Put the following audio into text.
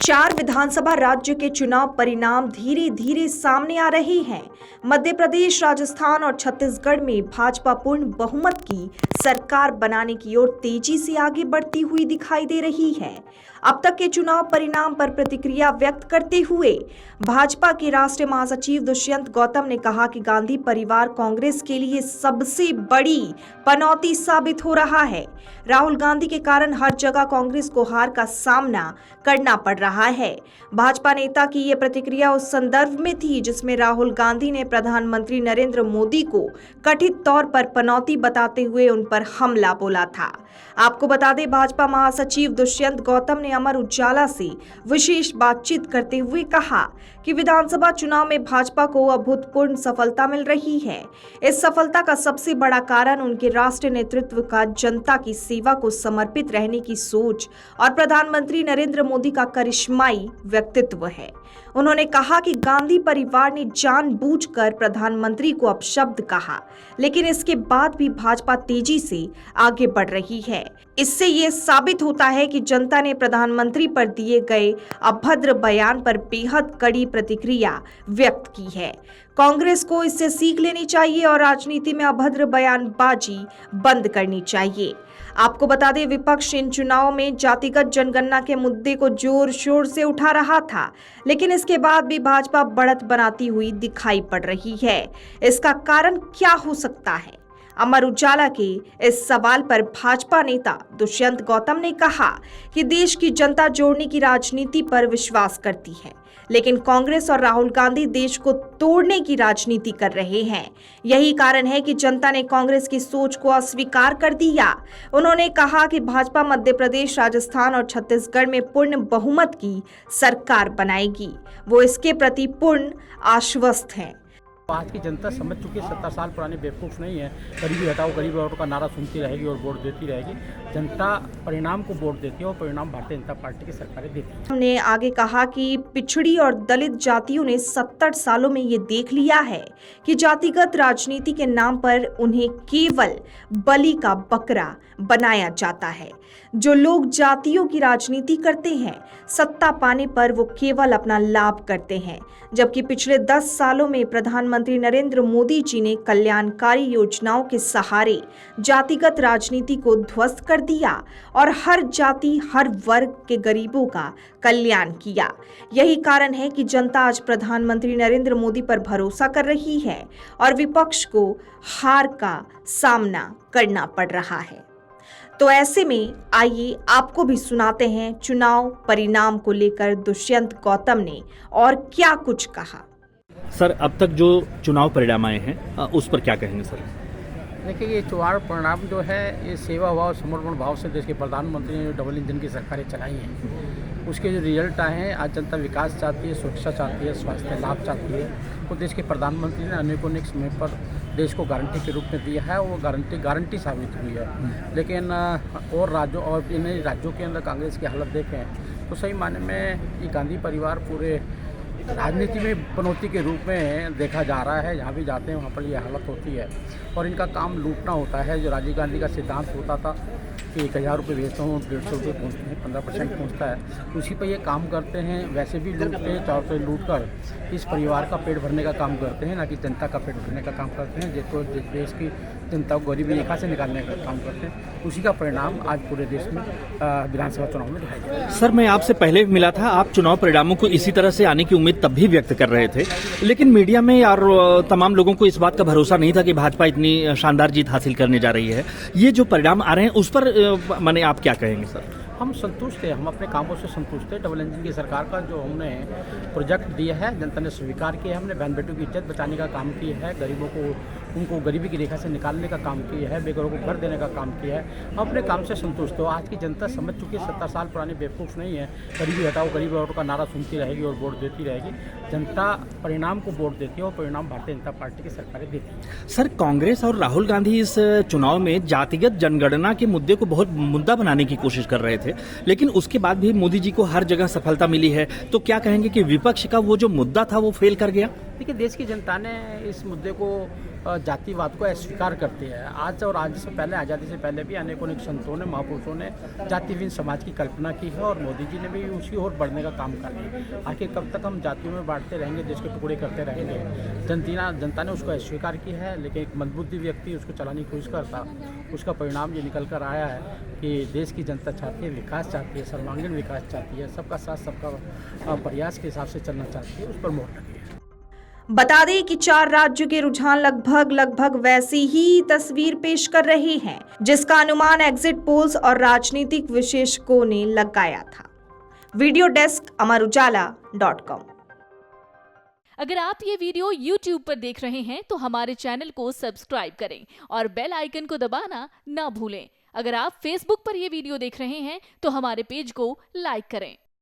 4 विधानसभा राज्य के चुनाव परिणाम धीरे धीरे सामने आ रहे हैं। मध्य प्रदेश, राजस्थान और छत्तीसगढ़ में भाजपा पूर्ण बहुमत की सरकार बनाने की ओर तेजी से आगे बढ़ती हुई दिखाई दे रही है। अब तक के चुनाव परिणाम पर प्रतिक्रिया व्यक्त करते हुए भाजपा के राष्ट्रीय महासचिव दुष्यंत गौतम ने कहा कि गांधी परिवार कांग्रेस के लिए सबसे बड़ी पनौती साबित हो रहा है। राहुल गांधी के कारण हर जगह कांग्रेस को हार का सामना करना पड़ रहा है। भाजपा नेता की ये प्रतिक्रिया उस संदर्भ में थी जिसमें राहुल गांधी ने प्रधानमंत्री नरेंद्र मोदी को कथित तौर पर पनौती बताते हुए उन पर हमला बोला था। आपको बता दें, भाजपा महासचिव दुष्यंत गौतम ने अमर उजाला से विशेष बातचीत करते हुए कहा कि विधानसभा चुनाव में भाजपा को अभूतपूर्व सफलता मिल रही है। इस सफलता का सबसे बड़ा कारण उनके राष्ट्रीय नेतृत्व का जनता की सेवा को समर्पित रहने की सोच और प्रधानमंत्री नरेंद्र मोदी का करिश्माई व्यक्तित्व है। उन्होंने कहा कि गांधी परिवार ने जानबूझकर प्रधानमंत्री को अपशब्द कहा, लेकिन इसके बाद भी भाजपा तेजी से आगे बढ़ रही है। इससे ये साबित होता है कि जनता ने प्रधानमंत्री पर दिए गए अभद्र बयान पर बेहद कड़ी प्रतिक्रिया व्यक्त की है। कांग्रेस को इससे सीख लेनी चाहिए और राजनीति में अभद्र बयानबाजी बंद करनी चाहिए। आपको बता दें, विपक्ष इन चुनावों में जातिगत जनगणना के मुद्दे को जोर शोर से उठा रहा था, लेकिन इसके बाद भी भाजपा बढ़त बनाती हुई दिखाई पड़ रही है। इसका कारण क्या हो सकता है? अमर उजाला के इस सवाल पर भाजपा नेता दुष्यंत गौतम ने कहा कि देश की जनता जोड़ने की राजनीति पर विश्वास करती है, लेकिन कांग्रेस और राहुल गांधी देश को तोड़ने की राजनीति कर रहे हैं। यही कारण है कि जनता ने कांग्रेस की सोच को अस्वीकार कर दिया। उन्होंने कहा कि भाजपा मध्य प्रदेश, राजस्थान और छत्तीसगढ़ में पूर्ण बहुमत की सरकार बनाएगी। वो इसके प्रति पूर्ण आश्वस्त हैं। आज की जनता समझ चुकी है, 70 साल पुरानी बेवकूफ़ नहीं है। गरीबी हटाओ, गरीब औरतों का नारा सुनती रहेगी और वोट देती रहेगी। जनता परिणाम को वोट देती है और परिणाम भारतीय जनता पार्टी की सरकारें देती है। हमने आगे कहा कि पिछड़ी और दलित जातियों ने 70 सालों में ये देख लिया है कि जातिगत राजनीति के नाम पर उन्हें केवल बलि का बकरा बनाया जाता है। जो लोग जातियों की राजनीति करते हैं, सत्ता पाने पर वो केवल अपना लाभ करते हैं, जबकि पिछले 10 सालों में प्रधानमंत्री नरेंद्र मोदी जी ने कल्याणकारी योजनाओं के सहारे जातिगत राजनीति को ध्वस्त कर दिया और हर जाति, हर वर्ग के गरीबों का कल्याण किया। यही कारण है कि जनता आज प्रधानमंत्री नरेंद्र मोदी पर भरोसा कर रही है और विपक्ष को हार का सामना करना पड़ रहा है। तो ऐसे में आइए आपको भी सुनाते हैं चुनाव परिणाम को लेकर दुष्यंत गौतम ने और क्या कुछ कहा। सर, अब तक जो चुनाव परिणाम आए हैं उस पर क्या कहेंगे सर? देखिए, ये चुनाव परिणाम जो है, ये सेवा भाव, समर्पण भाव से देश के प्रधानमंत्री ने डबल इंजन की सरकारें चलाई हैं, उसके जो रिजल्ट आए हैं। आज जनता विकास चाहती है, सुरक्षा चाहती है, स्वास्थ्य लाभ चाहती है। तो देश के प्रधानमंत्री ने अनेकों समय पर देश को गारंटी के रूप में दिया है, वो गारंटी साबित हुई है। लेकिन और राज्यों और इन राज्यों के अंदर कांग्रेस की हालत देखें तो सही माने में ये गांधी परिवार पूरे राजनीति में पनौती के रूप में देखा जा रहा है। जहाँ भी जाते हैं वहाँ पर ये हालत होती है और इनका काम लूटना होता है। जो राजीव गांधी का सिद्धांत होता था कि 1000 रुपये भेजता हूँ, 150 रुपये पहुँचते हैं, 15% पहुँचता है, उसी पर ये काम करते हैं। वैसे भी लूटते 4 रुपये लूट कर इस परिवार का पेट भरने का काम करते हैं, ना कि जनता का पेट भरने का काम करते हैं। जिसको देश की जनता को गरीबी रेखा से निकालने का काम करते हैं, उसी का परिणाम आज पूरे देश में विधानसभा चुनाव में दिखाई दे रहा है। सर, मैं आपसे पहले भी मिला था, आप चुनाव परिणामों को इसी तरह से आने की उम्मीद तब भी व्यक्त कर रहे थे, लेकिन मीडिया में और तमाम लोगों को इस बात का भरोसा नहीं था कि भाजपा इतनी शानदार जीत हासिल करने जा रही है। ये जो परिणाम आ रहे हैं उस पर माने आप क्या कहेंगे सर? हम संतुष्ट हैं, हम अपने कामों से संतुष्ट हैं। डबल इंजन की सरकार का जो हमने प्रोजेक्ट दिया है, जनता ने स्वीकार किया है। हमने बहन बेटों की इज्जत बचाने का काम किया है, गरीबों को उनको गरीबी की रेखा से निकालने का काम किया है, बेघरों को घर देने का काम किया है। हम अपने काम से संतुष्ट हो। आज की जनता समझ चुकी है, 70 साल पुरानी बेवकूफ़ नहीं है। गरीबी हटाओ, गरीब औरतों का नारा सुनती रहेगी और वोट देती रहेगी। जनता परिणाम को वोट देती है और परिणाम भारतीय जनता पार्टी की सरकारें देती है। सर, कांग्रेस और राहुल गांधी इस चुनाव में जातिगत जनगणना के मुद्दे को बहुत मुद्दा बनाने की कोशिश कर रहे थे, लेकिन उसके बाद भी मोदी जी को हर जगह सफलता मिली है। तो क्या कहेंगे कि विपक्ष का वो जो मुद्दा था वो फेल कर गया? देखिए, देश की जनता ने इस मुद्दे को जातिवाद को अस्वीकार करते हैं। आज और आज से पहले, आज़ादी से पहले भी अनेकों संतों ने, महापुरुषों ने जातिहीन समाज की कल्पना की है और मोदी जी ने भी उसी ओर बढ़ने का काम कर लिया। आखिर कब तक हम जातियों में बांटते रहेंगे, देश के टुकड़े करते रहेंगे? जनता ने उसको अस्वीकार किया है, लेकिन एक मंदबुद्धि व्यक्ति उसको चलाने की कोशिश करता, उसका परिणाम ये निकल कर आया है कि देश की जनता चाहती है, विकास चाहती है, सर्वांगीण विकास चाहती है, सबका साथ सबका प्रयास के हिसाब से चलना चाहती है, उस पर मोहर लगी है। बता दें कि 4 राज्यों के रुझान लगभग वैसी ही तस्वीर पेश कर रहे हैं, जिसका अनुमान एग्जिट पोल्स और राजनीतिक विशेषज्ञों ने लगाया था। Video desk amarujala.com। अगर आप ये वीडियो YouTube पर देख रहे हैं तो हमारे चैनल को सब्सक्राइब करें और बेल आइकन को दबाना ना भूलें। अगर आप Facebook पर ये वीडियो देख रहे हैं तो हमारे पेज को लाइक करें।